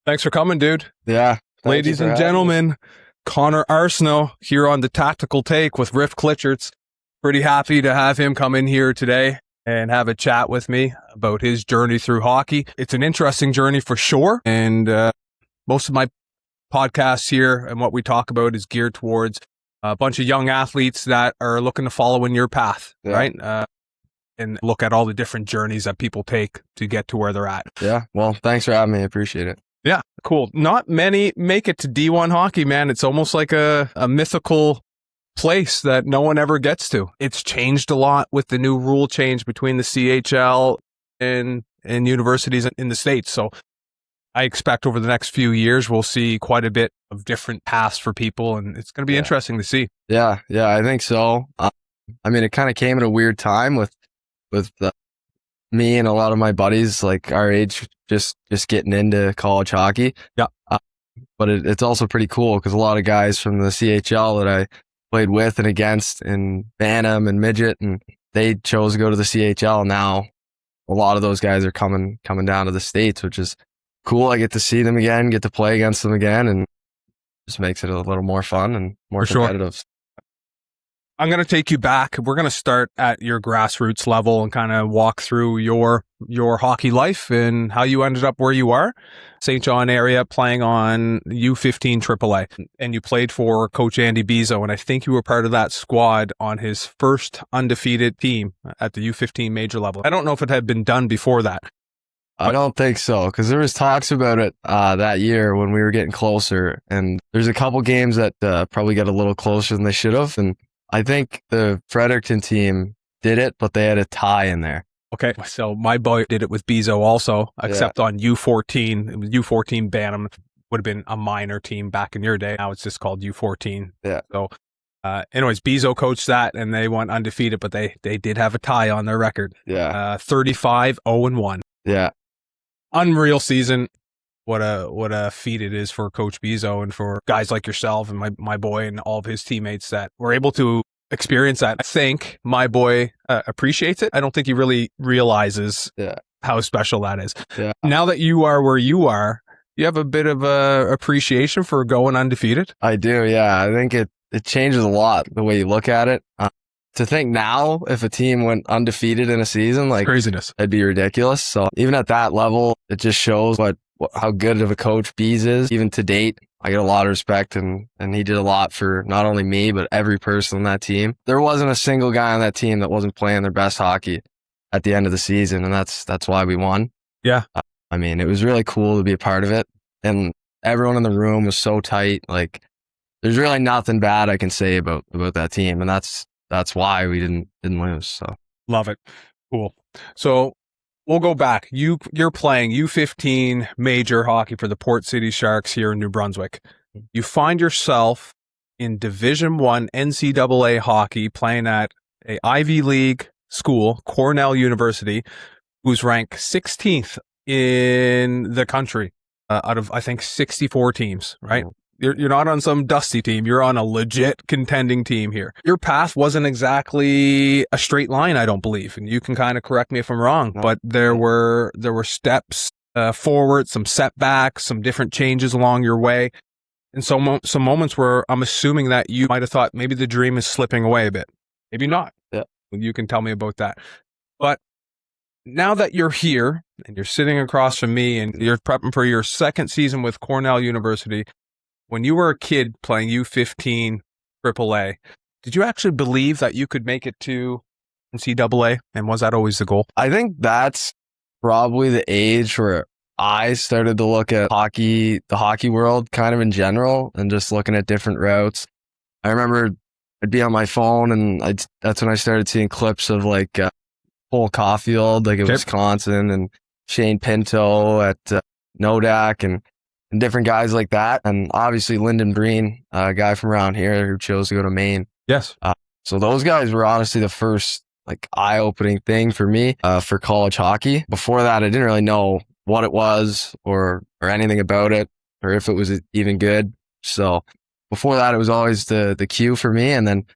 Thanks for coming, dude. Yeah. Ladies and gentlemen, Connor Arseneault here on the Tactical Take with Riff Klitcherts. Pretty happy to have him come in here today and have a chat with me about his journey through hockey. It's an interesting journey for sure. And most of my podcasts here and what we talk about is geared towards a bunch of young athletes that are looking to follow in your path, right? And look at all the different journeys that people take to get to where they're at. Yeah. Well, thanks for having me. I appreciate it. Yeah, cool. Not many make it to D1 hockey, man. It's almost like a mythical place that no one ever gets to. It's changed a lot with the new rule change between the CHL and universities in the States. So I expect over the next few years, we'll see quite a bit of different paths for people, and it's going to be interesting to see. Yeah, I think so. I mean, it kind of came at a weird time with me and a lot of my buddies, like our age, just getting into college hockey. Yeah. But it's also pretty cool because a lot of guys from the CHL that I played with and against in Bantam and Midget, and they chose to go to the CHL. Now a lot of those guys are coming down to the States, which is cool. I get to see them again, get to play against them again, and just makes it a little more fun and more competitive. Sure. I'm going to take you back. We're going to start at your grassroots level and kind of walk through your hockey life and how you ended up where you are. St. John area, playing on U15 AAA. And you played for Coach Andy Bezeau, and I think you were part of that squad on his first undefeated team at the U15 major level. I don't know if it had been done before that. I don't think so, because there was talks about it that year when we were getting closer. And there's a couple games that probably got a little closer than they should have. And I think the Fredericton team did it, but they had a tie in there. Okay, so my boy did it with Bezeau also, except on U14. It was U14 Bantam. Would have been a minor team back in your day. Now it's just called U14. Yeah. So anyways, Bezeau coached that, and they went undefeated, but they did have a tie on their record. Yeah. 35-0-1. Yeah. Unreal season. What a feat it is for Coach Bezeau and for guys like yourself and my boy and all of his teammates that were able to experience that. I think my boy appreciates it. I don't think he really realizes how special that is. Yeah. Now that you are where you are, you have a bit of a appreciation for going undefeated. I do. Yeah. I think it changes a lot the way you look at it. To think now, if a team went undefeated in a season, like craziness, it'd be ridiculous. So even at that level, it just shows how good of a coach Bees is. Even to date, I get a lot of respect, and he did a lot for not only me, but every person on that team. There wasn't a single guy on that team that wasn't playing their best hockey at the end of the season, and that's why we won. Yeah. I mean, it was really cool to be a part of it, and everyone in the room was so tight. Like, there's really nothing bad I can say about that team, and that's why we didn't lose. So love it. Cool. So we'll go back. You're playing U15 major hockey for the Port City Sharks here in New Brunswick. You find yourself in Division I NCAA hockey playing at a Ivy League school, Cornell University, who's ranked 16th in the country out of, I think, 64 teams, right? You're not on some dusty team. You're on a legit contending team here. Your path wasn't exactly a straight line, I don't believe. And you can kind of correct me if I'm wrong, but there were steps forward, some setbacks, some different changes along your way. And so some moments where I'm assuming that you might have thought maybe the dream is slipping away a bit. Maybe not. Yeah. You can tell me about that. But now that you're here and you're sitting across from me and you're prepping for your second season with Cornell University, when you were a kid playing U15 AAA, did you actually believe that you could make it to NCAA? And was that always the goal? I think that's probably the age where I started to look at hockey, the hockey world kind of in general, and just looking at different routes. I remember I'd be on my phone, and that's when I started seeing clips of like Cole Caulfield, like at Wisconsin, and Shane Pinto at Nodak, and different guys like that. And obviously Lyndon Breen, a guy from around here who chose to go to Maine. Yes. So those guys were honestly the first like eye-opening thing for me for college hockey. Before that, I didn't really know what it was or anything about it or if it was even good. So before that, it was always the cue for me. And then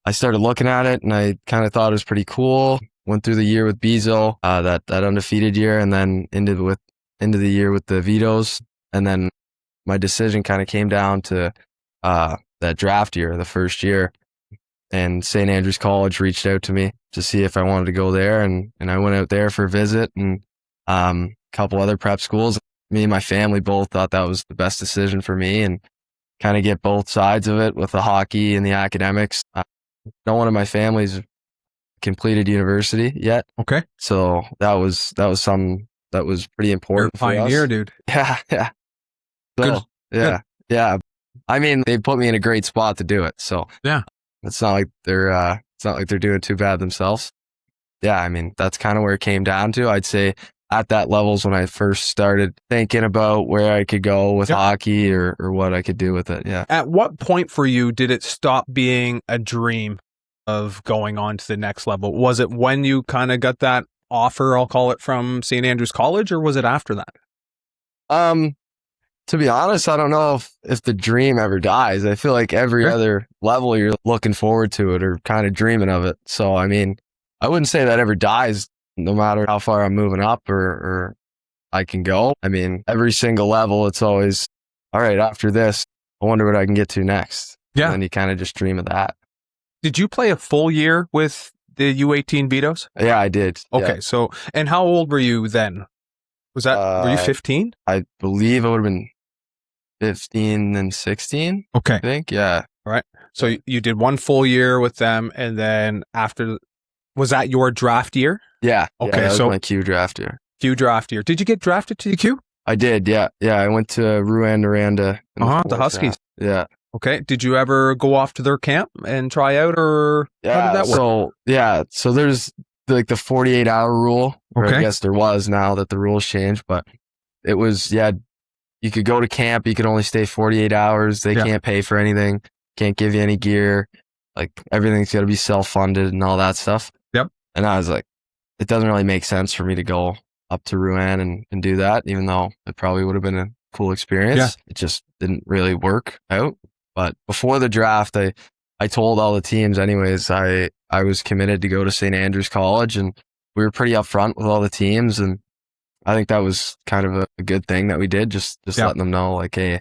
I started looking at it and I kind of thought it was pretty cool. Went through the year with Bezeau, that undefeated year, and then into the year with the Vitoes. And then my decision kind of came down to that draft year, the first year. And St. Andrews College reached out to me to see if I wanted to go there. And I went out there for a visit, and a couple other prep schools. Me and my family both thought that was the best decision for me, and kind of get both sides of it with the hockey and the academics. No one in my family's completed university yet. Okay. So that was something that was pretty important. You're a pioneer, dude. Yeah. Yeah. So, Good. Yeah. I mean, they put me in a great spot to do it. So yeah, it's not like they're doing too bad themselves. Yeah. I mean, that's kind of where it came down to. I'd say at that level is when I first started thinking about where I could go with hockey or what I could do with it. Yeah. At what point for you did it stop being a dream of going on to the next level? Was it when you kind of got that offer, I'll call it, from St. Andrews College, or was it after that? To be honest, I don't know if the dream ever dies. I feel like every other level you're looking forward to it or kind of dreaming of it. So, I mean, I wouldn't say that ever dies, no matter how far I'm moving up or I can go. I mean, every single level, it's always, all right, after this, I wonder what I can get to next. Yeah. And then you kind of just dream of that. Did you play a full year with the U18 Vetoes? Yeah, I did. Okay. Yeah. So, and how old were you then? Was that, were you 15? I believe I would have been 15 and 16. Okay. I think. Yeah. All right. So you did one full year with them, and then after, was that your draft year? Yeah. Okay. Yeah, that so was my Q draft year. Q draft year. Did you get drafted to the Q? I did. Yeah. Yeah. I went to Rouyn-Noranda. The Huskies. Yeah. Okay. Did you ever go off to their camp and try out, or how did that work? So there's like the 48-hour rule. Or Okay. I guess there was, now that the rules changed, but it was, you could go to camp. You could only stay 48 hours. They can't pay for anything. Can't give you any gear. Like, everything's got to be self-funded and all that stuff. Yep. And I was like, it doesn't really make sense for me to go up to Rouyn and do that, even though it probably would have been a cool experience. Yeah. It just didn't really work out. But before the draft, I told all the teams anyways, I was committed to go to St. Andrews College, and we were pretty upfront with all the teams. And I think that was kind of a good thing that we did, just letting them know, like, hey,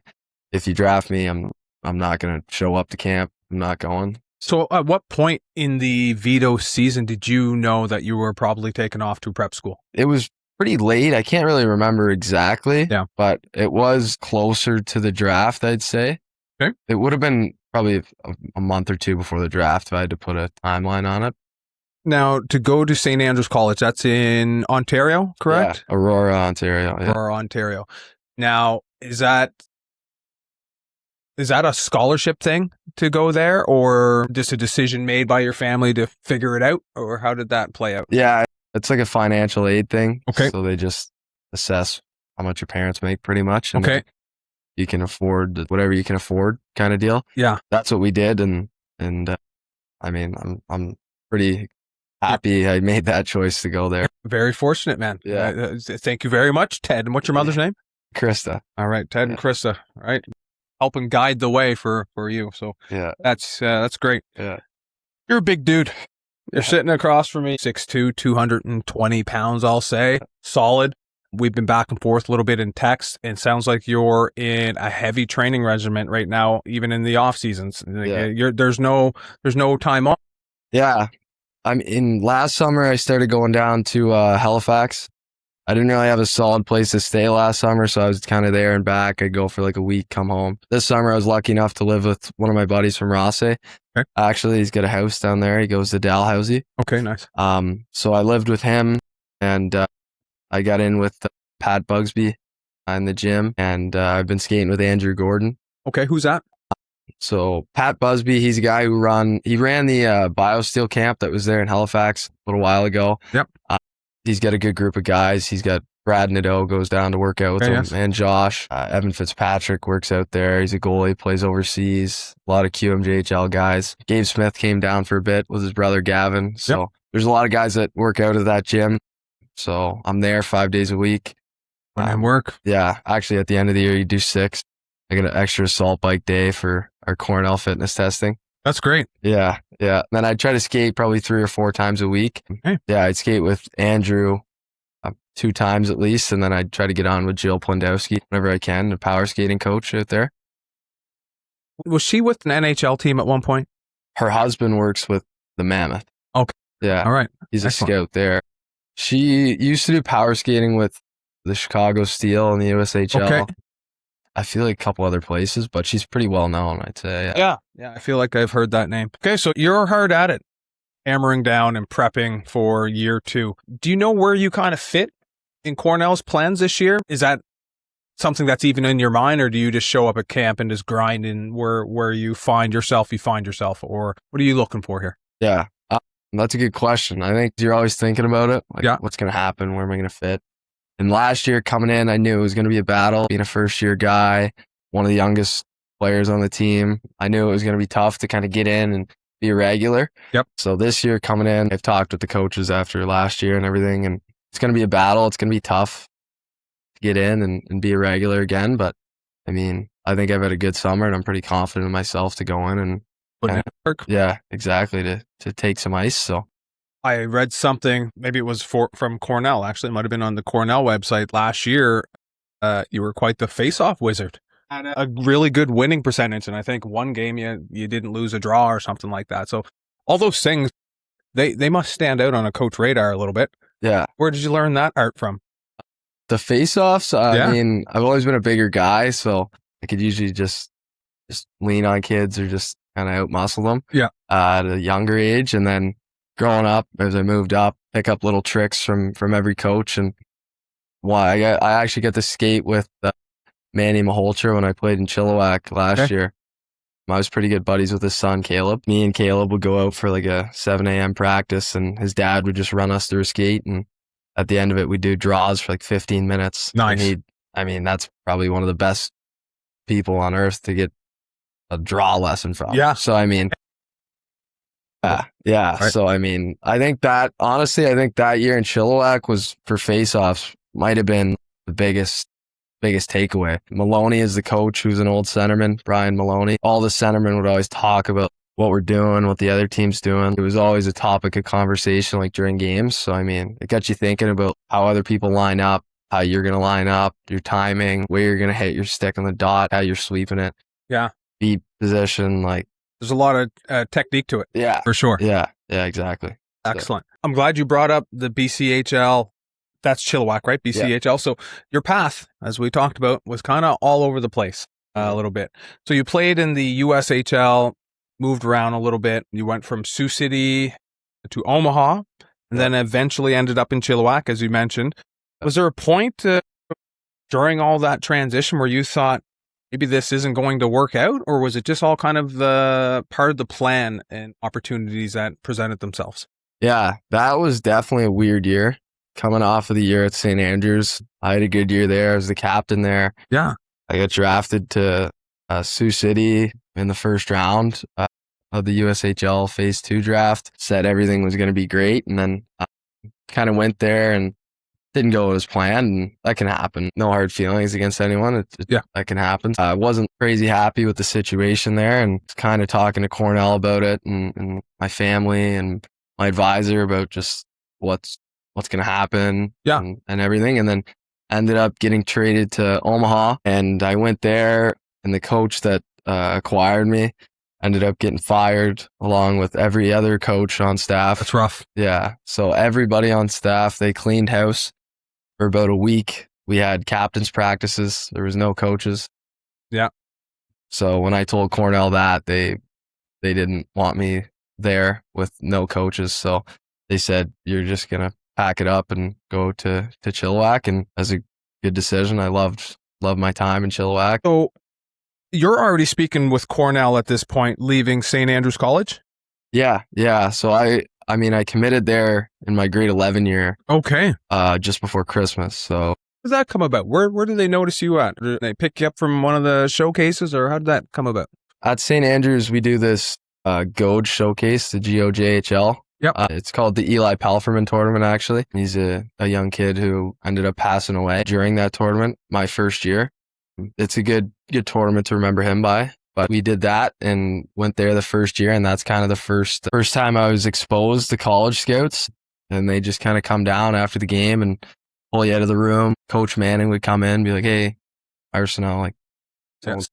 if you draft me, I'm not going to show up to camp. I'm not going. So at what point in the Veto season did you know that you were probably taken off to prep school? It was pretty late. I can't really remember exactly, but it was closer to the draft, I'd say. Okay. It would have been probably a month or two before the draft if I had to put a timeline on it. Now, to go to St. Andrews College, that's in Ontario, correct? Yeah, Aurora, Ontario. Yeah. Aurora, Ontario. Now, is that a scholarship thing to go there, or just a decision made by your family to figure it out, or how did that play out? Yeah, it's like a financial aid thing. Okay. So they just assess how much your parents make, pretty much. And okay. You can afford whatever you can afford, kind of deal. Yeah. That's what we did. And I mean, I'm pretty happy I made that choice to go there. Very fortunate, man. Yeah. Thank you very much, Ted. And what's your mother's name? Krista. All right, Ted and Krista. All right. Helping guide the way for you. So that's great. Yeah. You're a big dude. You're sitting across from me, 6'2", 220 pounds, I'll say. Solid. We've been back and forth a little bit in text, and sounds like you're in a heavy training regimen right now, even in the off seasons. There's no time off. Yeah. Last summer, I started going down to Halifax. I didn't really have a solid place to stay last summer, so I was kind of there and back. I'd go for like a week, come home. This summer, I was lucky enough to live with one of my buddies from Rosse. Okay. Actually, he's got a house down there. He goes to Dalhousie. Okay, nice. So I lived with him, and I got in with Pat Bugsby in the gym, and I've been skating with Andrew Gordon. Okay, who's that? So Pat Busby, he's a guy who ran the BioSteel camp that was there in Halifax a little while ago. Yep. He's got a good group of guys. He's got Brad Nadeau goes down to work out with him, and Josh. Evan Fitzpatrick works out there. He's a goalie, plays overseas. A lot of QMJHL guys. Gabe Smith came down for a bit with his brother Gavin. So there's a lot of guys that work out at that gym. So I'm there 5 days a week. And work. Yeah. Actually, at the end of the year, you do 6. I get an extra assault bike day for our Cornell fitness testing. That's great. Yeah. Yeah. And then I'd try to skate probably 3 or 4 times a week. Okay. Yeah. I'd skate with Andrew, 2 times at least. And then I try to get on with Jill Plendowski whenever I can, the power skating coach out there. Was she with an NHL team at one point? Her husband works with the Mammoth. Okay. Yeah. All right. He's Excellent. a scout there. She used to do power skating with the Chicago Steel and the USHL. Okay. I feel like a couple other places, but she's pretty well known, I'd say. Yeah. I feel like I've heard that name. Okay, so you're hard at it, hammering down and prepping for year 2. Do you know where you kind of fit in Cornell's plans this year? Is that something that's even in your mind, or do you just show up at camp and just grind in where you find yourself, or what are you looking for here? Yeah, that's a good question. I think you're always thinking about it. Like, what's going to happen? Where am I going to fit? And last year coming in, I knew it was going to be a battle. Being a first-year guy, one of the youngest players on the team, I knew it was going to be tough to kind of get in and be a regular. Yep. So this year coming in, I've talked with the coaches after last year and everything, and it's going to be a battle. It's going to be tough to get in and be a regular again. But, I mean, I think I've had a good summer, and I'm pretty confident in myself to go in and work. Yeah, exactly, to take some ice. So I read something, maybe it was from Cornell, actually. It might have been on the Cornell website last year. You were quite the face-off wizard. Had a really good winning percentage, and I think one game you didn't lose a draw or something like that. So all those things, they must stand out on a coach radar a little bit. Yeah. Where did you learn that art from? The face-offs, I mean, I've always been a bigger guy, so I could usually just lean on kids or just kind of out-muscle them at a younger age. And then growing up, as I moved up, pick up little tricks from every coach. And I actually got to skate with Manny Maholcher when I played in Chilliwack last year. I was pretty good buddies with his son, Caleb. Me and Caleb would go out for like a 7 a.m. practice, and his dad would just run us through a skate. And at the end of it, we'd do draws for like 15 minutes. Nice. And that's probably one of the best people on earth to get a draw lesson from. Yeah. So, I mean, yeah. Right. So, I mean, I think that year in Chilliwack was for face-offs might have been the biggest takeaway. Maloney is the coach, who's an old centerman, Brian Maloney. All the centermen would always talk about what we're doing, what the other team's doing. It was always a topic of conversation, like during games. So, I mean, it got you thinking about how other people line up, how you're going to line up, your timing, where you're going to hit your stick on the dot, how you're sweeping it. Yeah. Beat position, like. There's a lot of technique to it. Yeah. For sure. Yeah, exactly. Excellent. So. I'm glad you brought up the BCHL. That's Chilliwack, right? BCHL. Yeah. So your path, as we talked about, was kind of all over the place a little bit. So you played in the USHL, moved around a little bit. You went from Sioux City to Omaha, and then eventually ended up in Chilliwack, as you mentioned. Was there a point during all that transition where you thought maybe this isn't going to work out, or was it just all kind of part of the plan and opportunities that presented themselves? Yeah, that was definitely a weird year. Coming off of the year at St. Andrews, I had a good year there. I was the captain there. Yeah. I got drafted to Sioux City in the first round of the USHL Phase 2 draft. Said everything was going to be great, and then kind of went there and didn't go as planned, and that can happen. No hard feelings against anyone. That can happen. I wasn't crazy happy with the situation there, and kind of talking to Cornell about it, and my family and my advisor about just what's going to happen and everything. And then ended up getting traded to Omaha, and I went there, and the coach that acquired me ended up getting fired along with every other coach on staff. That's rough. Yeah. So everybody on staff, they cleaned house for about a week. We had captains practices. There was no coaches. Yeah. So when I told Cornell that, they didn't want me there with no coaches. So they said, you're just going to pack it up and go to Chilliwack. And as a good decision, I loved my time in Chilliwack. So you're already speaking with Cornell at this point, leaving St. Andrews College? Yeah. So I committed there in my grade 11 year. Okay. Just before Christmas. So how did that come about? Where did they notice you at? Did they pick you up from one of the showcases, or how did that come about? At St. Andrews, we do this GOJ showcase, the GOJHL. Yep. It's called the Eli Pelferman tournament, actually. He's a young kid who ended up passing away during that tournament, my first year. It's a good tournament to remember him by. But we did that and went there the first year, and that's kind of the first time I was exposed to college scouts. And they just kind of come down after the game and pull you out of the room. Coach Manning would come in, be like, "Hey, Arseneault, like, Yes.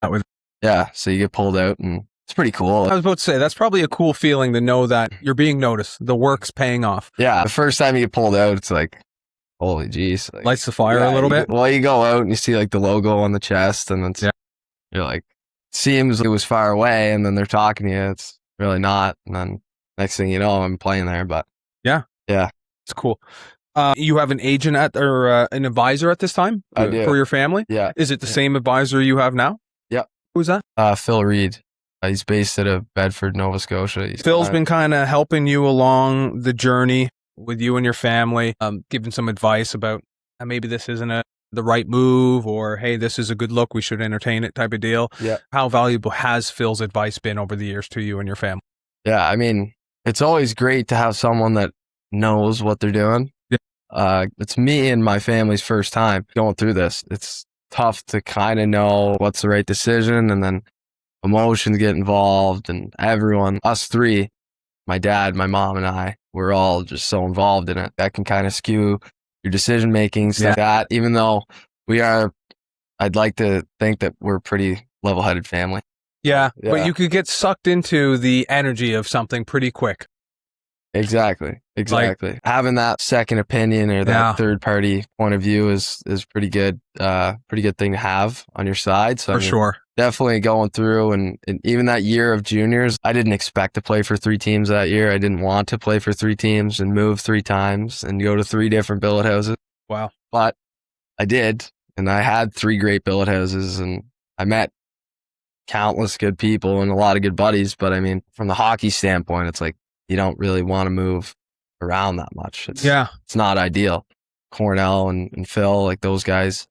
That was, yeah." So you get pulled out, and it's pretty cool. I was about to say, that's probably a cool feeling to know that you're being noticed. The work's paying off. Yeah, the first time you get pulled out, it's like, holy jeez. Like, Lights the fire a little bit. Well, you go out and you see like the logo on the chest, and it's, you're like, seems it was far away, and then they're talking to you. It's really not. And then next thing you know, I'm playing there. But yeah, It's cool. You have an agent or an advisor at this time I do. for your family? Yeah. Is it the same advisor you have now? Yep. Who's that? Phil Reed. He's based out of Bedford, Nova Scotia. Phil's been kind of helping you along the journey with you and your family, giving some advice about maybe this isn't the right move, or hey, this is a good look, we should entertain it type of deal. Yeah. How valuable has Phil's advice been over the years to you and your family? Yeah, I mean, it's always great to have someone that knows what they're doing. Yeah. It's me and my family's first time going through this. It's tough to kind of know what's the right decision, and then emotions get involved, and everyone, us three, my dad, my mom, and I, we're all just so involved in it. That can kind of skew your decision making, stuff like that, even though I'd like to think that we're a pretty level-headed family. Yeah, but you could get sucked into the energy of something pretty quick. Exactly. Having that second opinion or that third party point of view is pretty good thing to have on your side. So Sure. Definitely going through, and even that year of juniors, I didn't expect to play for 3 teams that year. I didn't want to play for 3 teams and move 3 times and go to 3 different billet houses. Wow. But I did, and I had 3 great billet houses, and I met countless good people and a lot of good buddies. But I mean, from the hockey standpoint, it's like, you don't really want to move around that much. It's not ideal. Cornell and Phil, like those guys,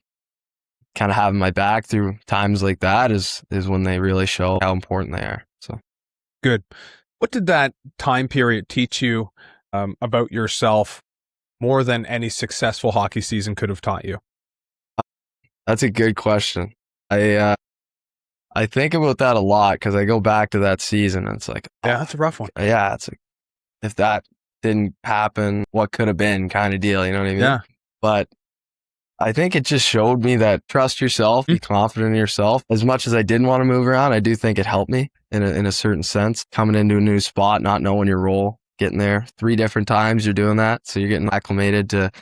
kind of having my back through times like that is when they really show how important they are. So good. What did that time period teach you about yourself more than any successful hockey season could have taught you? That's a good question. I think about that a lot because I go back to that season and it's like, that's a rough one. Yeah, it's like, if that didn't happen, what could have been kind of deal, you know what I mean? Yeah. But I think it just showed me that trust yourself, be confident in yourself. As much as I didn't want to move around, I do think it helped me in a certain sense. Coming into a new spot, not knowing your role, getting there 3 different times, you're doing that. So you're getting acclimated to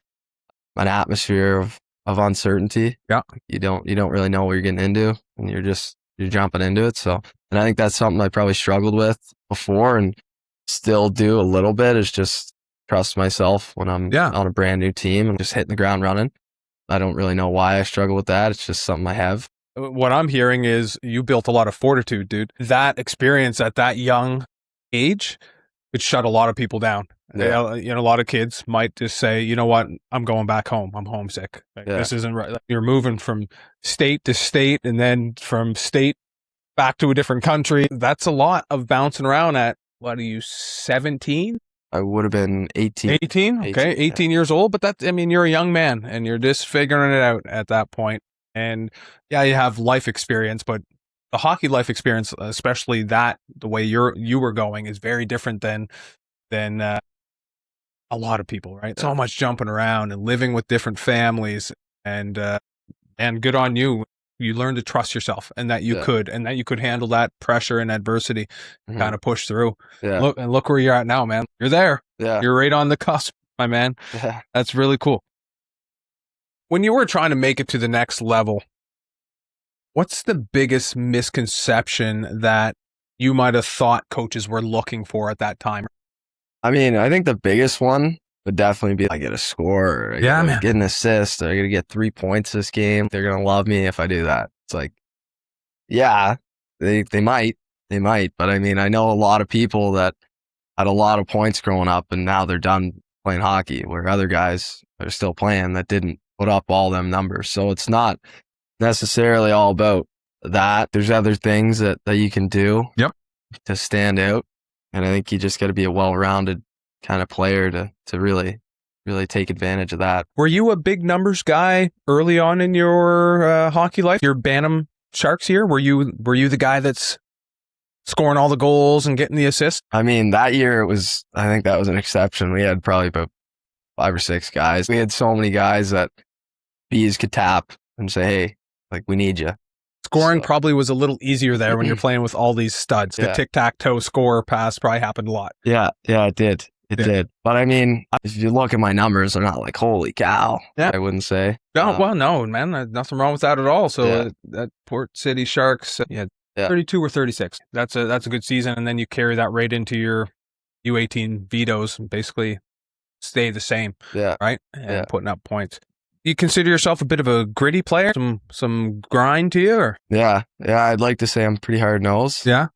an atmosphere of uncertainty. Yeah. You don't really know what you're getting into, and you're jumping into it. So, and I think that's something I probably struggled with before and still do a little bit, is just trust myself when I'm on a brand new team and just hitting the ground running. I don't really know why I struggle with that. It's just something I have. What I'm hearing is you built a lot of fortitude, dude. That experience at that young age could shut a lot of people down. Yeah. You know, a lot of kids might just say, you know what, I'm going back home. I'm homesick. This isn't right. You're moving from state to state and then from state back to a different country. That's a lot of bouncing around at, what are you, 17? I would have been 18. 18? Okay, 18 years old. But you're a young man and you're just figuring it out at that point. And yeah, you have life experience, but the hockey life experience, especially the way you were going, is very different than a lot of people, right? So much jumping around and living with different families, and good on you. You learned to trust yourself and that you could handle that pressure and adversity, kind of push through. Yeah. Look where you're at now, man. You're there. Yeah. You're right on the cusp, my man. Yeah. That's really cool. When you were trying to make it to the next level, what's the biggest misconception that you might have thought coaches were looking for at that time? I mean, I think the biggest one would definitely be I get a score, or I get an assist, or I got to get 3 points this game. They're going to love me if I do that. It's like, yeah, they might, but I mean, I know a lot of people that had a lot of points growing up and now they're done playing hockey, where other guys are still playing that didn't put up all them numbers. So it's not necessarily all about that. There's other things that you can do to stand out. And I think you just got to be a well-rounded kind of player to really take advantage of that. Were you a big numbers guy early on in your hockey life? Your Bantam Sharks here? Were you the guy that's scoring all the goals and getting the assists? I mean, that year I think that was an exception. We had probably about 5 or 6 guys. We had so many guys that Bees could tap and say, hey, like, we need you. Scoring probably was a little easier there when you're playing with all these studs. The tic-tac-toe score pass probably happened a lot. Yeah, it did. It did. But I mean, if you look at my numbers, they're not like, holy cow, I wouldn't say. No, well, no, man, nothing wrong with that at all. So that Port City Sharks, 32 or 36. That's a good season. And then you carry that right into your U18 vetoes and basically stay the same. Yeah. Right? And putting up points. You consider yourself a bit of a gritty player? Some grind to you? Or? Yeah, I'd like to say I'm pretty hard-nosed. Yeah.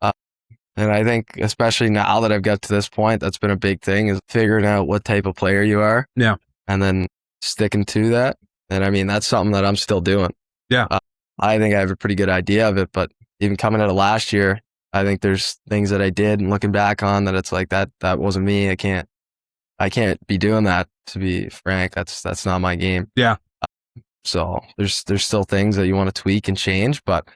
And I think especially now that I've got to this point, that's been a big thing, is figuring out what type of player you are. Yeah. And then sticking to that. And I mean, that's something that I'm still doing. Yeah. I think I have a pretty good idea of it, but even coming out of last year, I think there's things that I did and looking back on that it's like that wasn't me. I can't be doing that, to be frank. That's not my game. Yeah. So there's still things that you want to tweak and change, but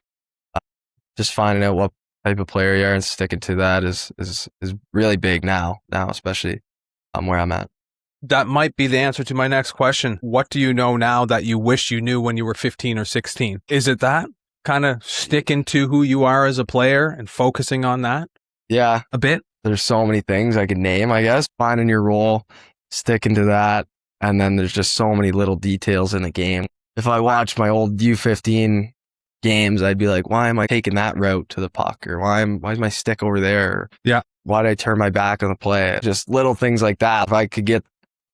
just finding out what type of player you are and sticking to that is really big now, especially where I'm at. That might be the answer to my next question. What do you know now that you wish you knew when you were 15 or 16? Is it that? Kind of sticking to who you are as a player and focusing on that? Yeah. A bit? There's so many things I could name, I guess. Finding your role, sticking to that, and then there's just so many little details in the game. If I watch my old U15 games, I'd be like, why am I taking that route to the puck? Or why is my stick over there? Or, yeah. Why did I turn my back on the play? Just little things like that. If I could get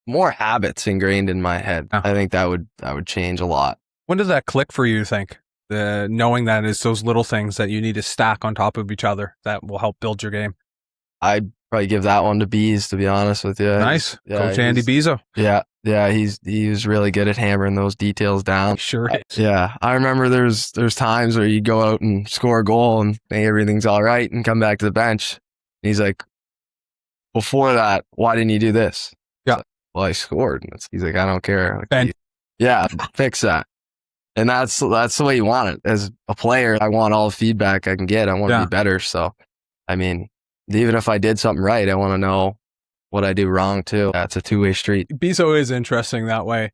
more habits ingrained in my head, I think that would change a lot. When did that click for you, you think? Knowing that it's those little things that you need to stack on top of each other that will help build your game. I'd probably give that one to Bees, to be honest with you. Nice. Coach Andy Bezeau. Yeah. He was really good at hammering those details down. Sure is. Yeah. I remember there's times where you go out and score a goal and think everything's all right and come back to the bench. And he's like, before that, why didn't you do this? Yeah. Like, well, I scored. And he's like, I don't care. Like, fix that. And that's the way you want it. As a player, I want all the feedback I can get. I want to be better. So, I mean, even if I did something right, I want to know what I do wrong too. That's a two-way street. Bezeau is interesting that way.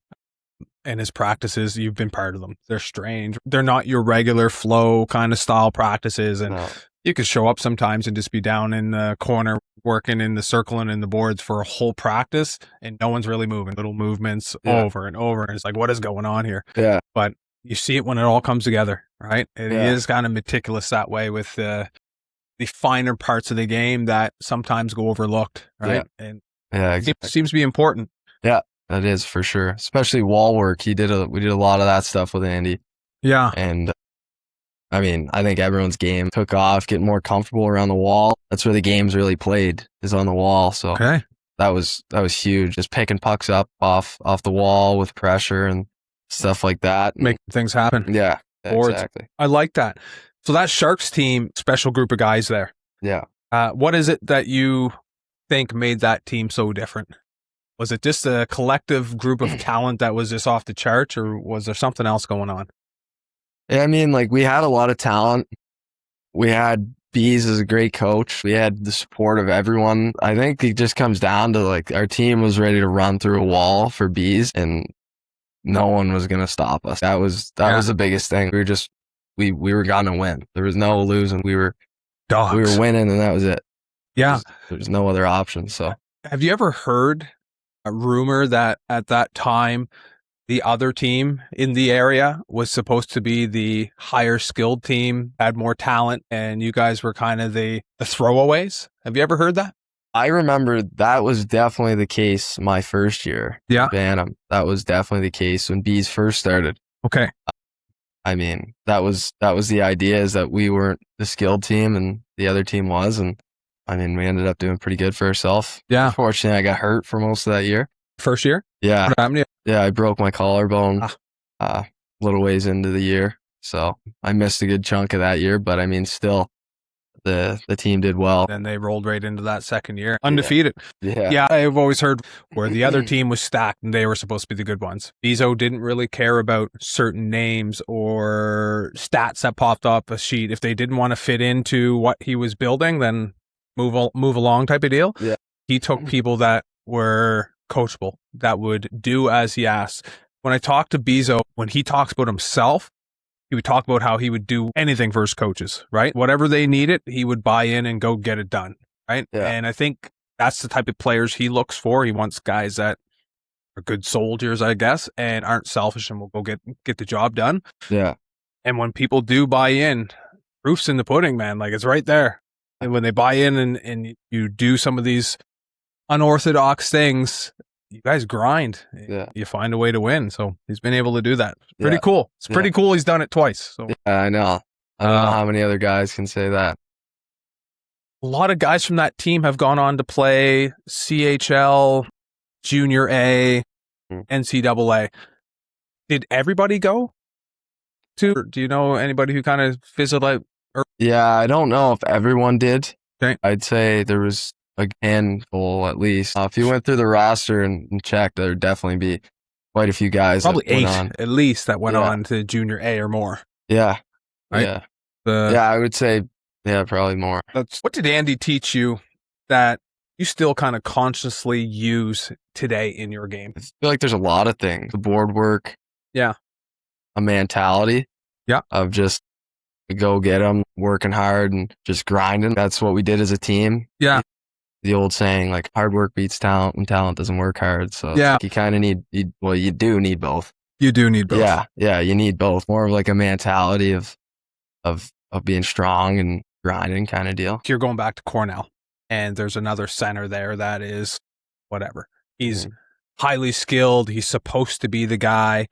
And his practices, you've been part of them. They're strange. They're not your regular flow kind of style practices. And you could show up sometimes and just be down in the corner working in the circle and in the boards for a whole practice and no one's really moving. Little movements over and over. And it's like, what is going on here? Yeah. But you see it when it all comes together, right? It is kind of meticulous that way with the finer parts of the game that sometimes go overlooked, right? And exactly. It seems to be important. Yeah, that is for sure. Especially wall work. We did a lot of that stuff with Andy. Yeah. And I mean, I think everyone's game took off, getting more comfortable around the wall. That's where the game's really played, is on the wall. So that was huge. Just picking pucks up off the wall with pressure and stuff like that. Make things happen. Yeah, exactly. I like that. So that Sharks team, special group of guys there. Yeah. What is it that you think made that team so different? Was it just a collective group of talent that was just off the charts, or was there something else going on? Yeah, I mean, like, we had a lot of talent. We had Bees as a great coach. We had the support of everyone. I think it just comes down to, like, our team was ready to run through a wall for Bees, and no one was going to stop us. That was the biggest thing. We were going to win. There was no losing. We were dogs. We were winning, and that was it. Yeah. There's no other option. So, have you ever heard a rumor that at that time the other team in the area was supposed to be the higher skilled team, had more talent, and you guys were kind of the throwaways? Have you ever heard that? I remember that was definitely the case my first year. Yeah. Bantam. That was definitely the case when Bees first started. Okay. I mean, that was the idea, is that we weren't the skilled team and the other team was. And I mean, we ended up doing pretty good for ourselves. Yeah. Unfortunately, I got hurt for most of that year. First year? Yeah. What happened to you? Yeah, I broke my collarbone a little ways into the year. So I missed a good chunk of that year, but I mean, still, the team did well. Then they rolled right into that second year. Undefeated. Yeah. I've always heard where the other team was stacked and they were supposed to be the good ones. Bezeau didn't really care about certain names or stats that popped off a sheet. If they didn't want to fit into what he was building, then move along type of deal. Yeah. He took people that were coachable, that would do as he asks. When I talk to Bezeau, when he talks about himself, he would talk about how he would do anything for his coaches, right? Whatever they needed, he would buy in and go get it done, right? Yeah. And I think that's the type of players he looks for. He wants guys that are good soldiers, I guess, and aren't selfish and will go get the job done. Yeah. And when people do buy in, proof's in the pudding, man. Like, it's right there. And when they buy in and you do some of these unorthodox things, you guys grind. Yeah. You find a way to win. So he's been able to do that. It's pretty cool. It's pretty cool he's done it twice. So yeah, I know. I don't know how many other guys can say that. A lot of guys from that team have gone on to play CHL, Junior A, NCAA. Did everybody go to? Or do you know anybody who kind of fizzled out? Yeah, I don't know if everyone did. Okay. I'd say there was a handful at least. If you went through the roster and checked, there would definitely be quite a few guys. Probably that went 8 on. at least that went on to Junior A or more. Yeah. Right? Yeah. Yeah, I would say, probably more. What did Andy teach you that you still kind of consciously use today in your game? I feel like there's a lot of things. The board work. Yeah. A mentality. Yeah. Of just go get them, working hard and just grinding. That's what we did as a team. Yeah. The old saying, like, hard work beats talent and talent doesn't work hard. So yeah, you kind of you do need both. You do need both. Yeah, you need both. More of like a mentality of being strong and grinding kind of deal. You're going back to Cornell, and there's another center there that is whatever. He's highly skilled. He's supposed to be the guy.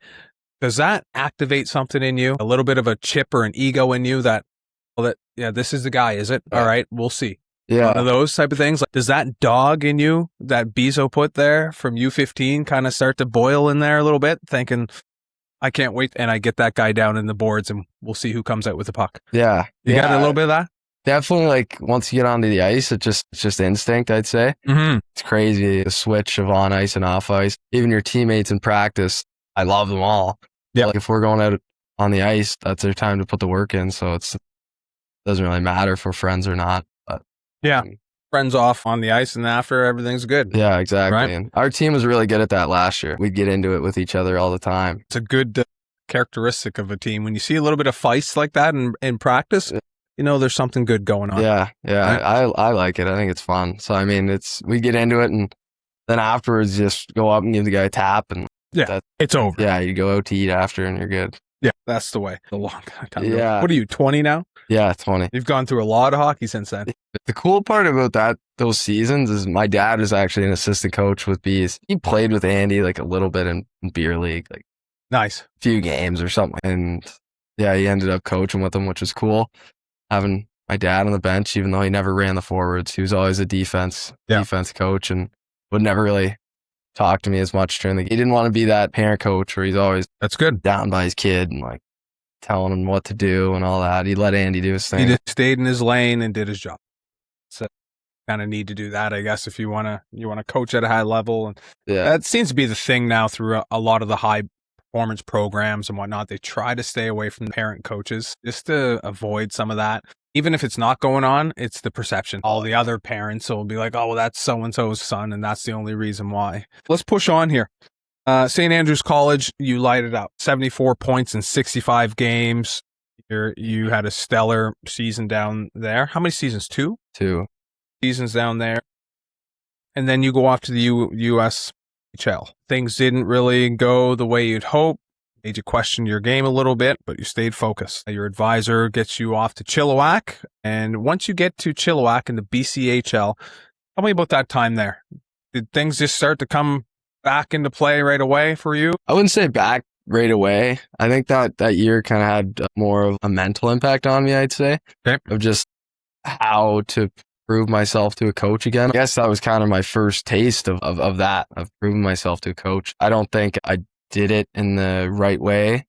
Does that activate something in you? A little bit of a chip or an ego in you that, this is the guy, is it? All right, we'll see. Yeah. One of those type of things. Like, does that dog in you that Bezeau put there from U15 kind of start to boil in there a little bit, thinking, I can't wait, and I get that guy down in the boards, and we'll see who comes out with the puck. Yeah. You got a little bit of that? Definitely, like, once you get onto the ice, it's just instinct, I'd say. Mm-hmm. It's crazy, the switch of on ice and off ice. Even your teammates in practice, I love them all. Yeah. Like, if we're going out on the ice, that's their time to put the work in, so it doesn't really matter if we're friends or not. But yeah. Friends off on the ice, and after, everything's good. Yeah, exactly. Right? And our team was really good at that last year. We'd get into it with each other all the time. It's a good characteristic of a team. When you see a little bit of feist like that in practice, there's something good going on. Yeah. Right? I like it. I think it's fun. So, I mean, we get into it, and then afterwards, just go up and give the guy a tap, and it's over. Yeah, you go out to eat after, and you're good. Yeah, that's the way. A long time ago. Yeah. What are you, 20 now? Yeah, 20. You've gone through a lot of hockey since then. The cool part about those seasons is my dad was actually an assistant coach with Bees. He played with Andy like a little bit in beer league, like nice, few games or something. And yeah, he ended up coaching with him, which was cool. Having my dad on the bench, even though he never ran the forwards, he was always a defense coach and would never really talk to me as much during the game. He didn't want to be that parent coach where he's always down by his kid and like telling him what to do and all that. He let Andy do his thing. He just stayed in his lane and did his job. So kind of need to do that, I guess, if you want to coach at a high level. And that seems to be the thing now through a lot of the high performance programs and whatnot. They try to stay away from the parent coaches just to avoid some of that. Even if it's not going on, it's the perception. All the other parents will be like, oh, well, that's so-and-so's son, and that's the only reason why. Let's push on here. St. Andrews College, you light it up. 74 points in 65 games. You had a stellar season down there. How many seasons? 2? 2 seasons down there. And then you go off to the USHL. Things didn't really go the way you'd hope. Made you question your game a little bit, but you stayed focused. Your advisor gets you off to Chilliwack. And once you get to Chilliwack in the BCHL, tell me about that time there. Did things just start to come back into play right away for you? I wouldn't say back right away. I think that year kind of had more of a mental impact on me, I'd say, of just how to prove myself to a coach again. I guess that was kind of my first taste of that, of proving myself to a coach. I don't think I did it in the right way,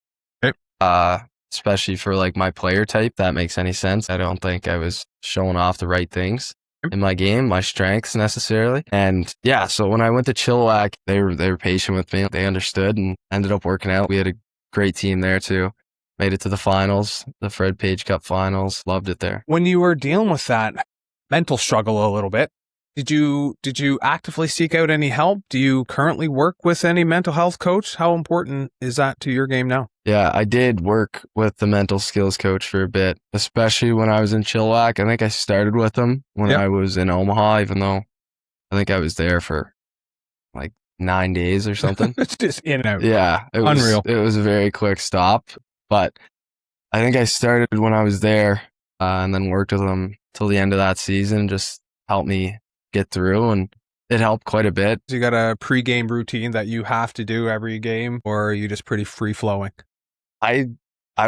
especially for like my player type. That makes any sense. I don't think I was showing off the right things in my game, my strengths necessarily. And yeah, so when I went to Chilliwack, they were patient with me. They understood and ended up working out. We had a great team there too. Made it to the finals, the Fred Page Cup finals. Loved it there. When you were dealing with that mental struggle a little bit, Did you actively seek out any help? Do you currently work with any mental health coach? How important is that to your game now? Yeah, I did work with the mental skills coach for a bit, especially when I was in Chilliwack. I think I started with him when I was in Omaha, even though I think I was there for like 9 days or something. It's just in and out. Yeah, Unreal. It was a very quick stop, but I think I started when I was there and then worked with him till the end of that season, just helped me get through, and it helped quite a bit. You got a pre-game routine that you have to do every game, or are you just pretty free-flowing? I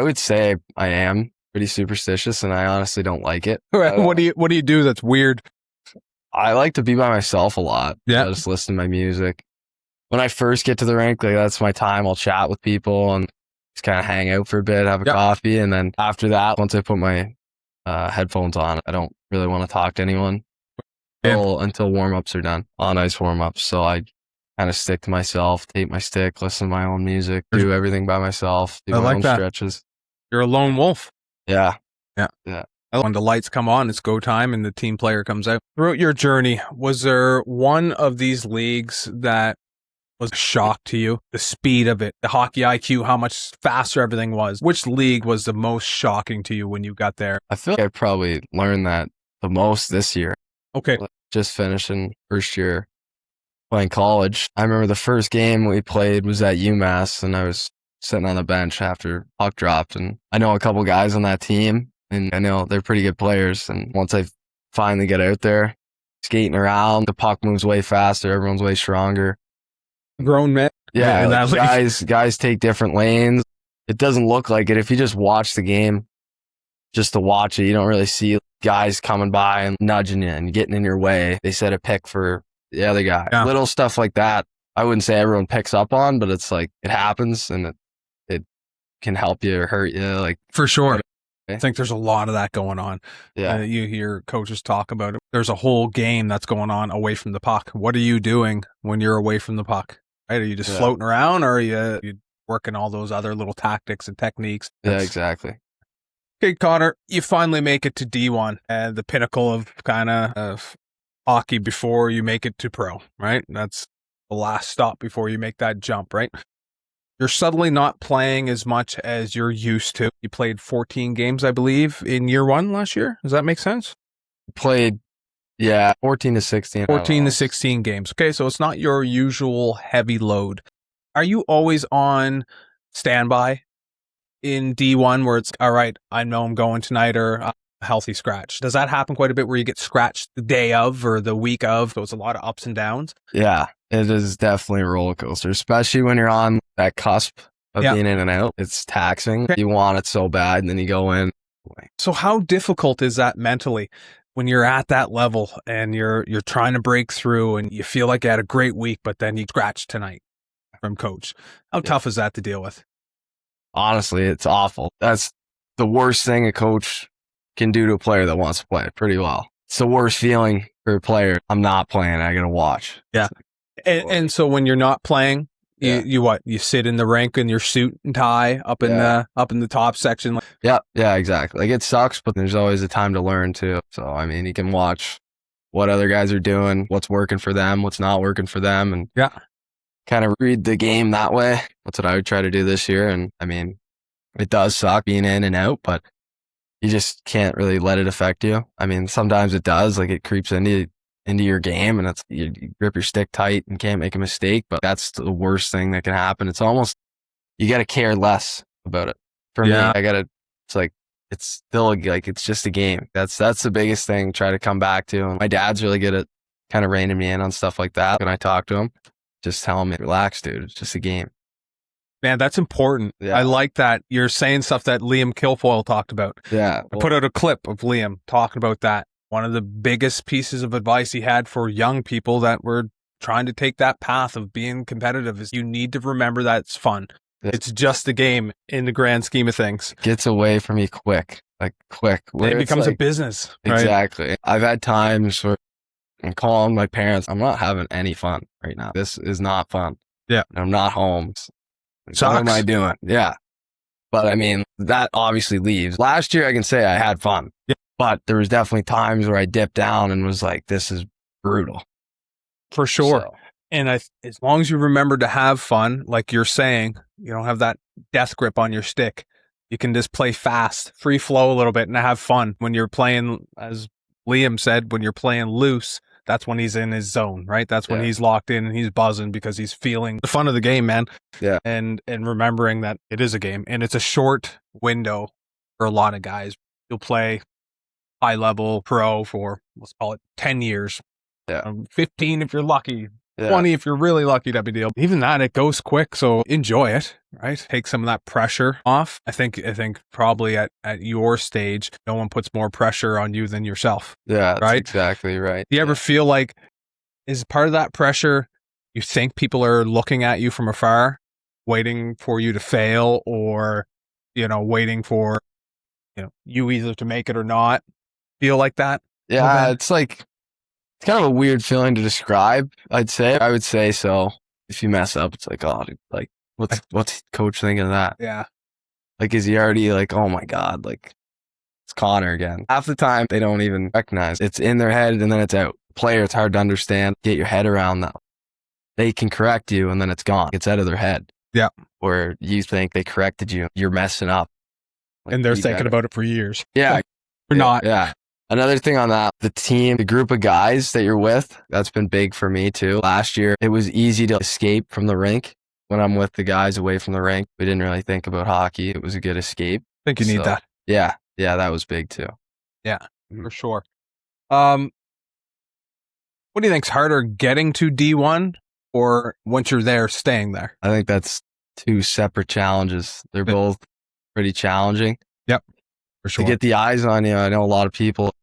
would say I am pretty superstitious, and I honestly don't like it. What do you do that's weird? I like to be by myself a lot. Yeah. I just listen to my music. When I first get to the rink, like that's my time. I'll chat with people and just kind of hang out for a bit, have a coffee. And then after that, once I put my headphones on, I don't really want to talk to anyone until warm-ups are done, on ice warm-ups. So I kind of stick to myself, tape my stick, listen to my own music, do everything by myself, do my own stretches. You're a lone wolf. Yeah. When the lights come on, it's go time and the team player comes out. Throughout your journey, was there one of these leagues that was a shock to you? The speed of it, the hockey IQ, how much faster everything was. Which league was the most shocking to you when you got there? I feel like I probably learned that the most this year. Okay. Just finishing first year playing college. I remember the first game we played was at UMass, and I was sitting on the bench after puck dropped, and I know a couple guys on that team, and I know they're pretty good players. And once I finally get out there, skating around, the puck moves way faster, everyone's way stronger. Grown men. Yeah, like guys take different lanes. It doesn't look like it. If you just watch the game, just to watch it, you don't really see guys coming by and nudging you and getting in your way. They set a pick for the other guy. Yeah. Little stuff like that. I wouldn't say everyone picks up on, but it's like it happens, and it can help you or hurt you. Like for sure. I think there's a lot of that going on. Yeah. You hear coaches talk about it. There's a whole game that's going on away from the puck. What are you doing when you're away from the puck? Right? Are you just floating around, or are you working all those other little tactics and techniques? Yeah, exactly. Okay, Connor, you finally make it to D1, and the pinnacle of kind of hockey before you make it to pro, right? That's the last stop before you make that jump, right? You're suddenly not playing as much as you're used to. You played 14 games, I believe, in year one last year. Does that make sense? Played, 14 to 16. 14 to 16 games. Okay, so it's not your usual heavy load. Are you always on standby in D1 where it's, all right, I know I'm going tonight, or a healthy scratch? Does that happen quite a bit where you get scratched the day of or the week of? So it's a lot of ups and downs. Yeah, it is definitely a roller coaster, especially when you're on that cusp of being in and out. It's taxing. Okay. You want it so bad, and then you go in. So how difficult is that mentally when you're at that level and you're trying to break through and you feel like you had a great week, but then you scratch tonight from coach? How tough is that to deal with? Honestly, it's awful. That's the worst thing a coach can do to a player that wants to play pretty well. It's the worst feeling for a player. I'm not playing. I got to watch. Yeah. And so when you're not playing, you sit in the rink in your suit and tie up in the top section. Yeah, exactly. Like it sucks, but there's always a time to learn too. So, I mean, you can watch what other guys are doing, what's working for them, what's not working for them, and kind of read the game that way. That's what I would try to do this year. And I mean, it does suck being in and out, but you just can't really let it affect you. I mean, sometimes it does, like it creeps into your game, and it's you grip your stick tight and can't make a mistake, but that's the worst thing that can happen. It's almost, you got to care less about it. For me, it's still like, it's just a game. That's the biggest thing, try to come back to. And my dad's really good at kind of reining me in on stuff like that. When I talk to him, just tell him, relax, dude. It's just a game. Man, that's important. Yeah. I like that. You're saying stuff that Liam Kilfoyle talked about. Yeah. I put out a clip of Liam talking about that. One of the biggest pieces of advice he had for young people that were trying to take that path of being competitive is you need to remember that it's fun. It's just a game in the grand scheme of things. Gets away from you quick. It becomes a business. Right? Exactly. I've had times where I'm calling my parents, I'm not having any fun right now. This is not fun. Yeah. I'm not home. Sucks. What am I doing? Yeah. But I mean, that obviously leaves. Last year, I can say I had fun. Yeah. But there was definitely times where I dipped down and was like, this is brutal. For sure. So, And as long as you remember to have fun, like you're saying, you don't have that death grip on your stick. You can just play fast, free flow a little bit, and have fun. When you're playing, as Liam said, when you're playing loose, that's when he's in his zone, right? That's when he's locked in and he's buzzing because he's feeling the fun of the game, man. Yeah. And remembering that it is a game and it's a short window for a lot of guys. You'll play high level pro for, let's call it 10 years. Yeah. 15 if you're lucky. Yeah. 20 if you're really lucky, type of deal. Even that, it goes quick, so enjoy it, right? Take some of that pressure off. I think probably at your stage, no one puts more pressure on you than yourself. Yeah, that's right? exactly right. Do you ever feel like, is part of that pressure, you think people are looking at you from afar, waiting for you to fail, or, waiting for, you either to make it or not? Feel like that? Yeah, it's kind of a weird feeling to describe, I'd say. I would say so. If you mess up, it's like, oh, dude, like, what's coach thinking of that? Yeah. Like, is he already like, oh my God, like, it's Connor again. Half the time, they don't even recognize. It's in their head, and then it's out. Player, it's hard to understand. Get your head around that. They can correct you, and then it's gone. It's out of their head. Yeah. Where you think they corrected you. You're messing up. Like, and they're thinking about it for years. Yeah. Or not. Yeah. Another thing on that, the team, the group of guys that you're with, that's been big for me too. Last year, it was easy to escape from the rink when I'm with the guys away from the rink. We didn't really think about hockey. It was a good escape. I think you need that. Yeah. Yeah, that was big too. Yeah, for sure. What do you think's harder, getting to D1 or once you're there, staying there? I think that's two separate challenges. They're both pretty challenging. Yep, for sure. To get the eyes on you, I know a lot of people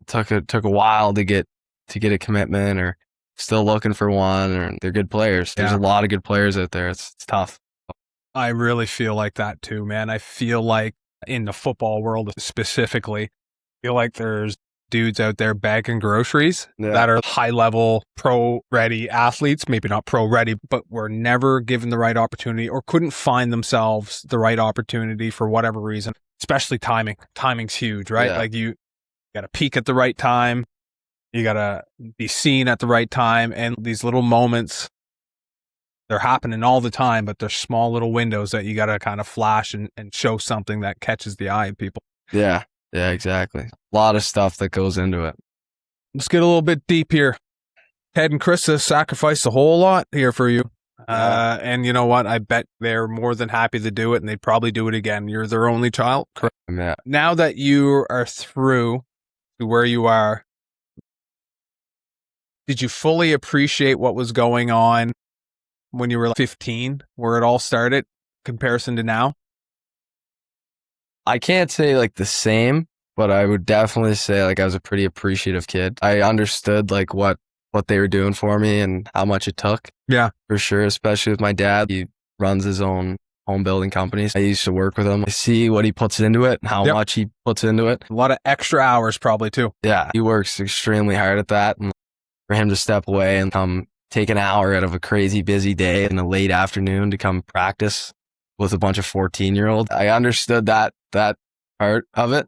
took a while to get a commitment, or still looking for one, or they're good players. There's a lot of good players out there. It's tough. I really feel like that too, man. I feel like in the football world specifically, I feel like there's dudes out there bagging groceries that are high level pro ready athletes, maybe not pro ready, but were never given the right opportunity or couldn't find themselves the right opportunity for whatever reason, especially timing. Timing's huge, right? Yeah. Like you got to peak at the right time. You got to be seen at the right time. And these little moments, they're happening all the time, but there's small little windows that you got to kind of flash and show something that catches the eye of people. Yeah. Yeah, exactly. A lot of stuff that goes into it. Let's get a little bit deep here. Ted and Krista sacrificed a whole lot here for you. And you know what? I bet they're more than happy to do it, and they'd probably do it again. You're their only child. Correct. Yeah. Now that you are through to where you are, did you fully appreciate what was going on when you were 15, where it all started, comparison to now? I can't say like the same, but I would definitely say like I was a pretty appreciative kid. I understood like what they were doing for me and how much it took. Yeah, for sure. Especially with my dad. He runs his own home building companies. I used to work with him. I see what he puts into it and how much he puts into it. A lot of extra hours probably too. Yeah, he works extremely hard at that. And for him to step away and come take an hour out of a crazy busy day in the late afternoon to come practice with a bunch of 14-year-olds, I understood that part of it.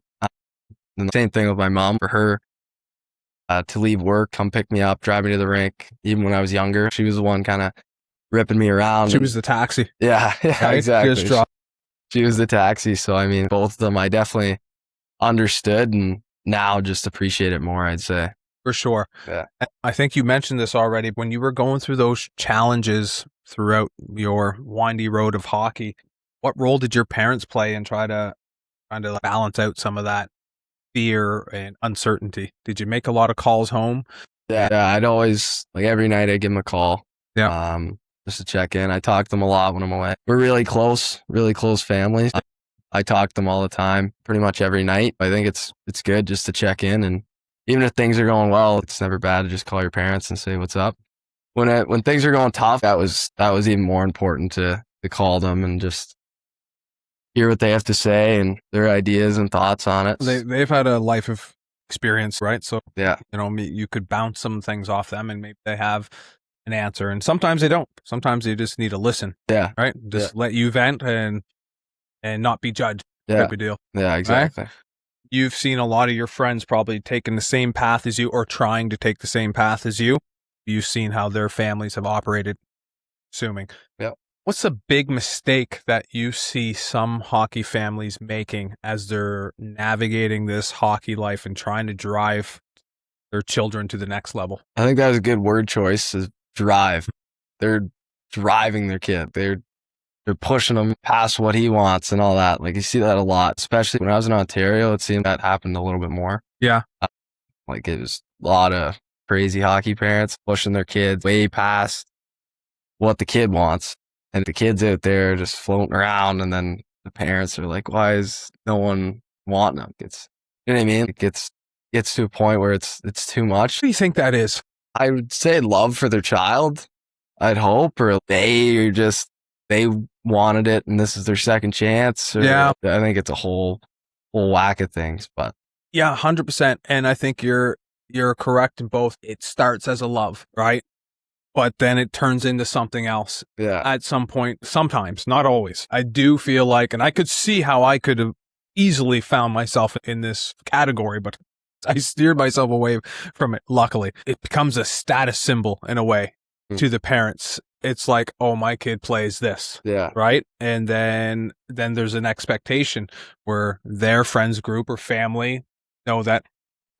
And the same thing with my mom. For her to leave work, come pick me up, drive me to the rink, even when I was younger, she was the one kind of ripping me around. She was the taxi. Yeah, right? exactly. She was the taxi. So, I mean, both of them I definitely understood and now just appreciate it more, I'd say. For sure. Yeah. I think you mentioned this already. When you were going through those challenges throughout your windy road of hockey, what role did your parents play in trying to balance out some of that fear and uncertainty? Did you make a lot of calls home? Yeah, I'd always, like every night I'd give them a call. Yeah. Just to check in. I talk to them a lot when I'm away. We're really close families. I talk to them all the time, pretty much every night. I think it's good just to check in, and even if things are going well, it's never bad to just call your parents and say what's up. When things are going tough, that was even more important to call them and just hear what they have to say and their ideas and thoughts on it. They've had a life of experience, right? So yeah, you could bounce some things off them, and maybe they have an answer. And sometimes they don't. Sometimes they just need to listen. Yeah, right. Just let you vent and not be judged. Yeah, type of deal. Yeah, exactly. Right? you've seen a lot of your friends probably taking the same path as you or trying to take the same path as you. You've seen how their families have operated, assuming. Yeah. What's a big mistake that you see some hockey families making as they're navigating this hockey life and trying to drive their children to the next level? I think that was a good word choice, is drive. They're driving their kid. They're pushing him past what he wants and all that. Like, you see that a lot, especially when I was in Ontario. It seemed that happened a little bit more. Yeah. Like, it was a lot of crazy hockey parents pushing their kids way past what the kid wants. And the kid's out there just floating around, and then the parents are like, why is no one wanting them? It's, you know what I mean? It gets to a point where it's too much. What do you think that is? I would say love for their child, I'd hope, or they wanted it and this is their second chance. Yeah. I think it's a whole whack of things, but. Yeah, 100%. And I think you're correct in both. It starts as a love, right? But then it turns into something else. Yeah. At some point, sometimes, not always. I do feel like, and I could see how I could have easily found myself in this category, but I steered myself away from it, luckily. It becomes a status symbol in a way to the parents. It's like, oh, my kid plays this. Yeah. Right. And then there's an expectation where their friends group or family know that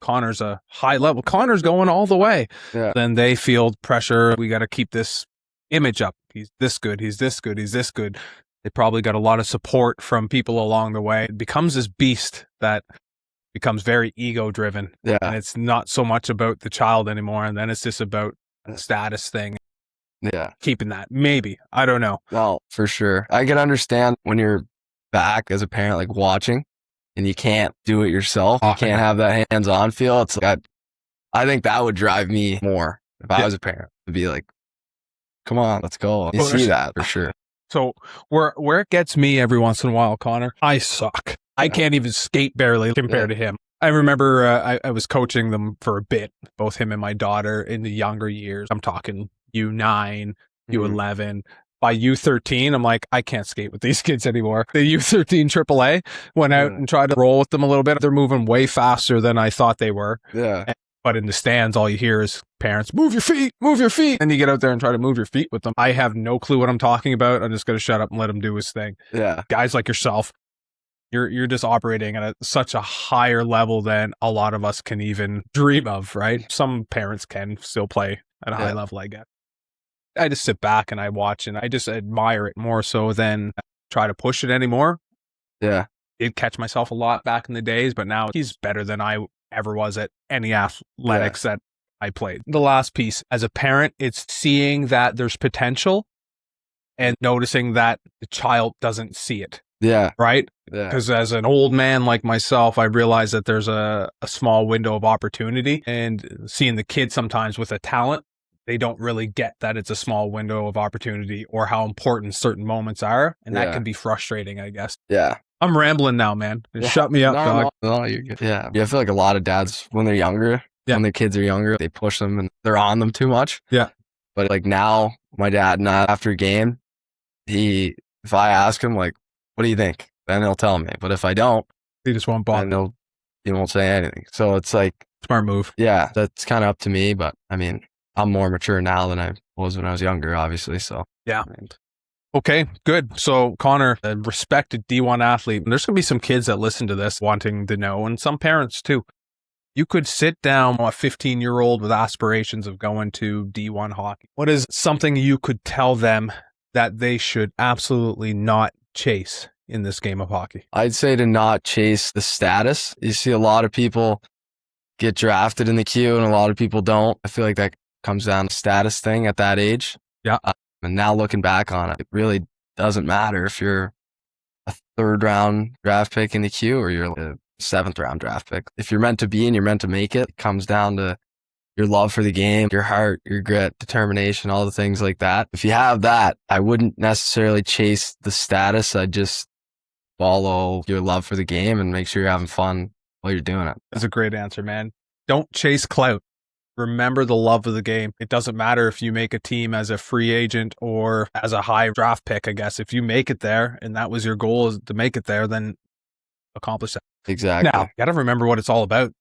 Connor's a high level. Connor's going all the way. Yeah. Then they feel pressure. We got to keep this image up. He's this good. He's this good. He's this good. They probably got a lot of support from people along the way. It becomes this beast that becomes very ego driven. Yeah. And it's not so much about the child anymore. And then it's just about the status thing. Yeah. Keeping that. Maybe. I don't know. Well, for sure. I can understand when you're back as a parent, like watching, and you can't do it yourself. You can't have that hands-on feel. It's like, I think that would drive me more if I was a parent. To be like, come on, let's go. You see that for sure. So where it gets me every once in a while, Connor, I suck. I can't even skate barely compared to him. I remember I was coaching them for a bit, both him and my daughter in the younger years. I'm talking U9, U11. By U13, I'm like, I can't skate with these kids anymore. The U13 AAA went out and tried to roll with them a little bit. They're moving way faster than I thought they were. Yeah. But in the stands, all you hear is parents, move your feet, move your feet. And you get out there and try to move your feet with them. I have no clue what I'm talking about. I'm just going to shut up and let him do his thing. Yeah. Guys like yourself, you're just operating at such a higher level than a lot of us can even dream of, right? Some parents can still play at a high level, I guess. I just sit back and I watch and I just admire it more so than try to push it anymore. Yeah. Did catch myself a lot back in the days, but now he's better than I ever was at any athletics that I played. The last piece, as a parent, it's seeing that there's potential and noticing that the child doesn't see it. Yeah. Right? Yeah. Because as an old man like myself, I realize that there's a small window of opportunity, and seeing the kid sometimes with a talent, they don't really get that it's a small window of opportunity or how important certain moments are. And that can be frustrating, I guess. Yeah. I'm rambling now, man. Shut me up, dog. No, you're good. Yeah. I feel like a lot of dads, when they're younger, when their kids are younger, they push them and they're on them too much. Yeah. But like now, my dad, not after a game, if I ask him, like, what do you think? Then he'll tell me. But if I don't, he just won't bother. He won't say anything. So it's like, smart move. Yeah. That's kind of up to me. But I mean, I'm more mature now than I was when I was younger, obviously. So, yeah. Okay, good. So, Connor, a respected D1 athlete. There's going to be some kids that listen to this wanting to know, and some parents too. You could sit down a 15-year-old with aspirations of going to D1 hockey. What is something you could tell them that they should absolutely not chase in this game of hockey? I'd say to not chase the status. You see a lot of people get drafted in the queue and a lot of people don't. I feel like that comes down to status thing at that age. Yeah. And now looking back on it, it really doesn't matter if you're a 3rd round draft pick in the queue or you're a 7th round draft pick. If you're meant to be and you're meant to make it, it comes down to your love for the game, your heart, your grit, determination, all the things like that. If you have that, I wouldn't necessarily chase the status. I'd just follow your love for the game and make sure you're having fun while you're doing it. That's a great answer, man. Don't chase clout. Remember the love of the game. It doesn't matter if you make a team as a free agent or as a high draft pick, I guess. If you make it there and that was your goal is to make it there, then accomplish that. Exactly. Now, you got to remember what it's all about.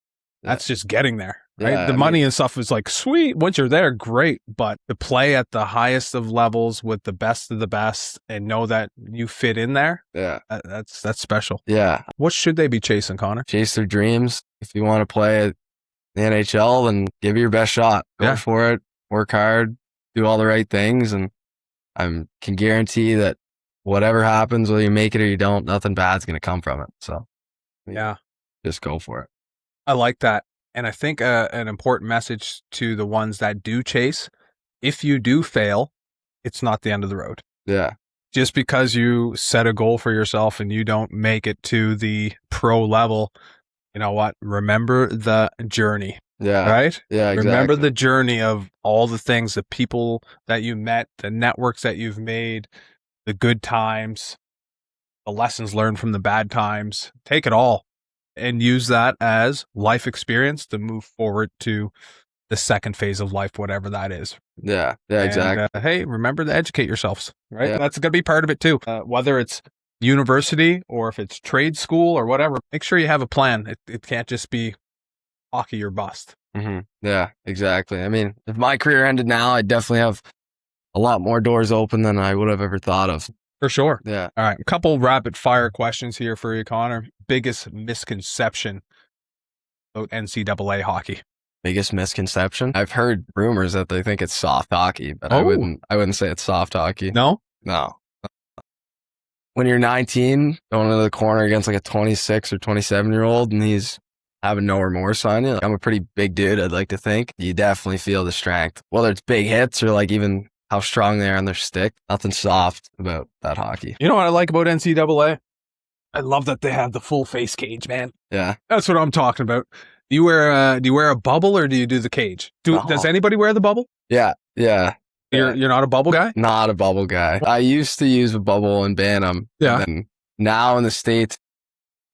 Yeah. That's just getting there, right? Yeah, The money and stuff is like, sweet. Once you're there, great. But to play at the highest of levels with the best of the best and know that you fit in there, Yeah. that's special. Yeah. What should they be chasing, Connor? Chase their dreams. If you want to play at the NHL, then give it your best shot. Go for it. Work hard. Do all the right things. And I can guarantee that whatever happens, whether you make it or you don't, nothing bad's going to come from it. So, yeah, just go for it. I like that. And I think an important message to the ones that do chase, if you do fail, it's not the end of the road. Yeah. Just because you set a goal for yourself and you don't make it to the pro level, you know what? Remember the journey. Yeah. Right? Yeah, exactly. Remember the journey of all the things, the people that you met, the networks that you've made, the good times, the lessons learned from the bad times. Take it all and use that as life experience to move forward to the second phase of life, whatever that is. Yeah. Yeah, exactly. And, hey, remember to educate yourselves, right? Yeah. That's going to be part of it too. Whether it's university or if it's trade school or whatever, make sure you have a plan. It can't just be hockey or bust. Mm-hmm. Yeah, exactly. I mean, if my career ended now, I'd definitely have a lot more doors open than I would have ever thought of. For sure. Yeah. All right. A couple rapid fire questions here for you, Connor. Biggest misconception about NCAA hockey? Biggest misconception? I've heard rumors that they think it's soft hockey, but I wouldn't say it's soft hockey. No? No. When you're 19, going into the corner against like a 26 or 27-year-old and he's having no remorse on you, like, I'm a pretty big dude, I'd like to think. You definitely feel the strength. Whether it's big hits or like even how strong they are on their stick, nothing soft about that hockey. You know what I like about NCAA? I love that they have the full face cage, man. Yeah. That's what I'm talking about. Do you wear a bubble or do you do the cage? Does anybody wear the bubble? Yeah. Yeah. You're not a bubble guy? Not a bubble guy. I used to use a bubble in Bantam. Yeah. And now in the States,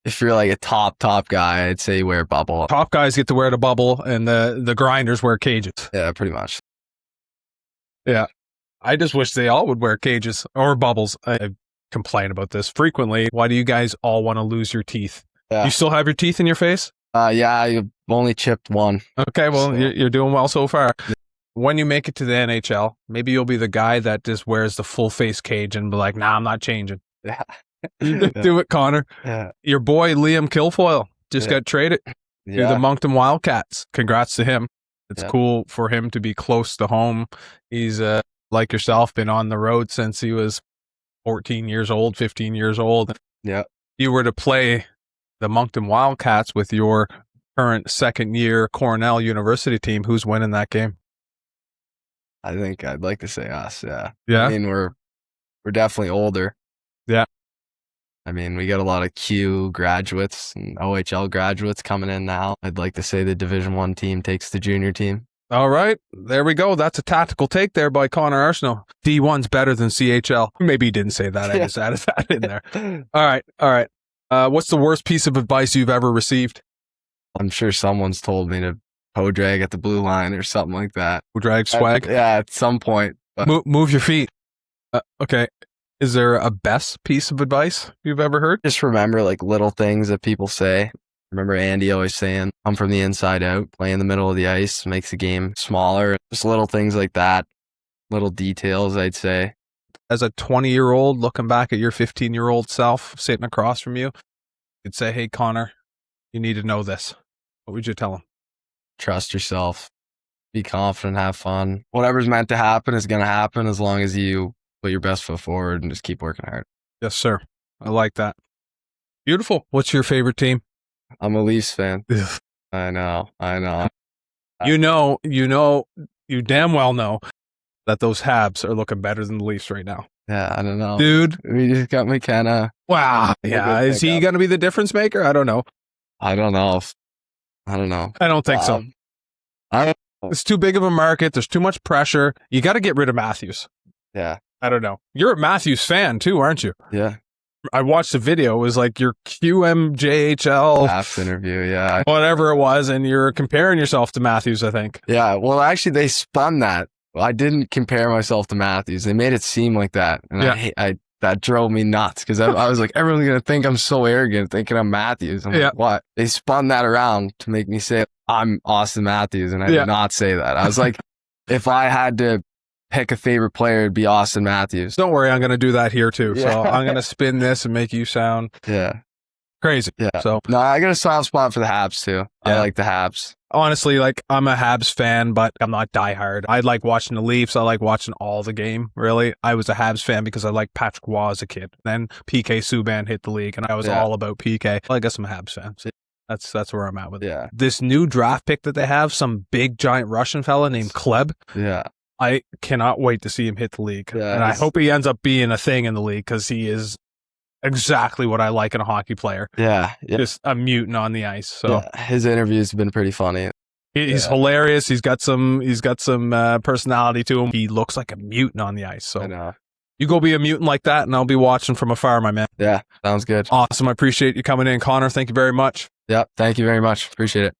if you're like a top guy, I'd say you wear a bubble. Top guys get to wear the bubble and the grinders wear cages. Yeah, pretty much. Yeah. I just wish they all would wear cages or bubbles. I complain about this frequently. Why do you guys all want to lose your teeth? Yeah. You still have your teeth in your face? Yeah, I've only chipped one. Okay, well, you're doing well so far. When you make it to the NHL, maybe you'll be the guy that just wears the full face cage and be like, nah, I'm not changing. Yeah. Do it, Connor. Yeah. Your boy, Liam Kilfoyle, just got traded to the Moncton Wildcats. Congrats to him. It's cool for him to be close to home. He's, like yourself, been on the road since he was 14 years old, 15 years old. Yeah. If you were to play the Moncton Wildcats with your current second-year Cornell University team, who's winning that game? I think I'd like to say us, yeah. Yeah? I mean, we're definitely older. Yeah. I mean, we got a lot of Q graduates and OHL graduates coming in now. I'd like to say the Division I team takes the junior team. All right. There we go. That's a tactical take there by Connor Arseneault. D1's better than CHL. Maybe he didn't say that. I just added that in there. All right. What's the worst piece of advice you've ever received? I'm sure someone's told me to toe drag at the blue line or something like that. Toe drag swag? At some point. But move your feet. Okay. Is there a best piece of advice you've ever heard? Just remember like little things that people say. Remember Andy always saying, come from the inside out, play in the middle of the ice, makes the game smaller. Just little things like that. Little details, I'd say. As a 20-year-old looking back at your 15-year-old self sitting across from you, you'd say, hey, Connor, you need to know this. What would you tell him? Trust yourself. Be confident, have fun. Whatever's meant to happen is going to happen as long as you put your best foot forward and just keep working hard. Yes, sir. I like that. Beautiful. What's your favorite team? I'm a Leafs fan. I know. You damn well know that those Habs are looking better than the Leafs right now. Yeah, I don't know. Dude. We just got McKenna. Wow. Yeah. Is he going to be the difference maker? I don't know. I don't know. I don't think so. It's too big of a market. There's too much pressure. You got to get rid of Matthews. Yeah. I don't know. You're a Matthews fan too, aren't you? Yeah. I watched the video. It was like your QMJHL After interview, yeah. Whatever it was, and you're comparing yourself to Matthews, I think. Yeah, well, actually, they spun that. I didn't compare myself to Matthews. They made it seem like that. And that drove me nuts because I was like, everyone's going to think I'm so arrogant thinking I'm Matthews. I'm like, what? They spun that around to make me say I'm Austin Matthews, and I did not say that. I was like, if I had to pick a favorite player, it'd be Austin Matthews. Don't worry, I'm going to do that here too. So I'm going to spin this and make you sound crazy. Yeah. So no, I got a soft spot for the Habs too. I like the Habs. Honestly, like, I'm a Habs fan, but I'm not diehard. I like watching the Leafs. I like watching all the game, really. I was a Habs fan because I liked Patrick Waugh as a kid. Then PK Subban hit the league, and I was all about PK. I guess I'm a Habs fan. So that's where I'm at with it. This new draft pick that they have, some big, giant Russian fella named Kleb. I cannot wait to see him hit the league. And I hope he ends up being a thing in the league because he is exactly what I like in a hockey player. Just a mutant on the ice. So his interviews have been pretty funny. He's hilarious. He's got some personality to him. He looks like a mutant on the ice. So I know. You go be a mutant like that, and I'll be watching from afar, my man. Yeah, sounds good. Awesome. I appreciate you coming in, Connor. Thank you very much. Yep. Thank you very much. Appreciate it.